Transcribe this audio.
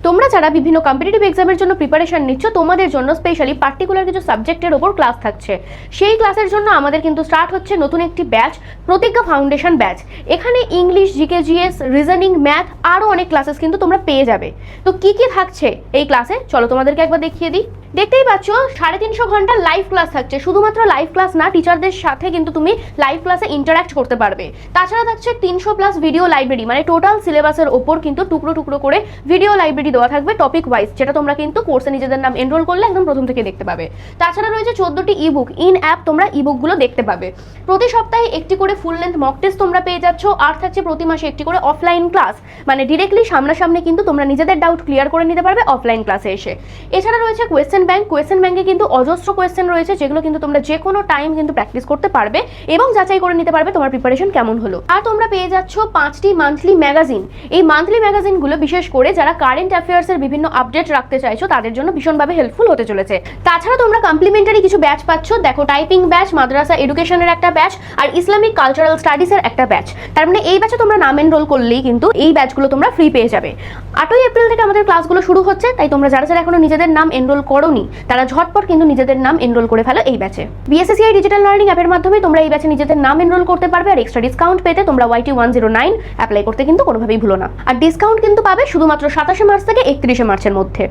তোমরা যারা বিভিন্ন কম্পিটিটিভ এক্সামের জন্য প্রিপারেশন নিচ্ছ, তোমাদের জন্য স্পেশালি পার্টিকুলার কিছু সাবজেক্টের ওপর ক্লাস থাকছে। সেই ক্লাসের জন্য আমাদের কিন্তু স্টার্ট হচ্ছে নতুন একটি ব্যাচ, প্রতিজ্ঞা ফাউন্ডেশন ব্যাচ। এখানে English, GK, GS, reasoning, math আরও অনেক ক্লাসেস কিন্তু তোমরা পেয়ে যাবে। তো কি কি থাকছে এই ক্লাসে, চলো তোমাদেরকে একবার দেখিয়ে দিই। দেখতেই পাচ্ছ 350 ঘন্টা লাইভ ক্লাস থাকছে। শুধুমাত্র লাইভ ক্লাস না, টিচারদের সাথে কিন্তু তুমি লাইভ ক্লাসে ইন্টারাক্ট করতে পারবে। তাছাড়া থাকছে 300+ ভিডিও লাইব্রেরি, মানে টোটাল সিলেবাসের ওপর কিন্তু টুকরো টুকরো করে ভিডিও লাইব্রেরি দেওয়া থাকবে টপিক ওয়াইজ, যেটা তোমরা কিন্তু কোর্সে নিজেদের নাম এনরোল করলে একদম প্রথম থেকে দেখতে পাবে। তাছাড়া রয়েছে 14টি ইবুক, ইন অ্যাপ তোমরা ইবুকগুলো দেখতে পাবে। প্রতি সপ্তাহে একটি করে ফুল লেন্থ মক টেস্ট তোমরা পেয়ে যাচ্ছ। আর থাকছে প্রতি মাসে একটি করে অফলাইন ক্লাস, মানে ডিরেক্টলি সামনাসামনি কিন্তু তোমরা নিজেদের ডাউট ক্লিয়ার করে নিতে পারবে অফলাইন ক্লাসে এসে। এছাড়া রয়েছে কোয়েশ্চেন ব্যাংক। কোয়েশ্চেন ব্যাংকে কিন্তু অজস্র কোয়েশ্চেন রয়েছে, যেগুলো কিন্তু তোমরা যে কোনো টাইম কিন্তু প্র্যাকটিস করতে পারবে এবং যাচাই করে নিতে পারবে তোমার প্রিপারেশন কেমন হলো। আর তোমরা পেয়ে যাচ্ছ 5টি মান্থলি ম্যাগাজিন। এই মান্থলি ম্যাগাজিনগুলো বিশেষ করে যারা কারেন্ট অ্যাফেয়ার্সের বিভিন্ন আপডেট রাখতে চাইছো তাদের জন্য ভীষণভাবে হেল্পফুল হতে চলেছে। তাছাড়া তোমরা কমপ্লিমেন্টারি কিছু ব্যাচ পাচ্ছ। দেখো, টাইপিং ব্যাচ, মাদ্রাসা এডুকেশনের একটা ব্যাচ, আর ইসলামিক কালচারাল স্টাডিজের একটা ব্যাচ। তার মানে এই ব্যাচে তোমরা নাম এনরোল করলেই কিন্তু এই ব্যাচগুলো তোমরা ফ্রি পেয়ে যাবে। 8ই এপ্রিল থেকে আমাদের ক্লাসগুলো শুরু হচ্ছে, তাই তোমরা যারা যারা এখনো নিজেদের নাম এনরোল করোনি তারা ঝটপট কিন্তু নিজেদের নাম এনরোল করে ফেলো এই ব্যাচে। বিএসএসসিআই ডিজিটাল লার্নিং অ্যাপের মাধ্যমে তোমরা এই ব্যাচে নিজেদের নাম এনরোল করতে পারবে। আর এক্সট্রা ডিসকাউন্ট পেতে তোমরা YT109 অ্যাপ্লাই করতে কিন্তু কোনোভাবেই ভুলো না। আর ডিসকাউন্ট কিন্তু পাবে শুধুমাত্র 27শে মার্চ থেকে 31শে মার্চের মধ্যে।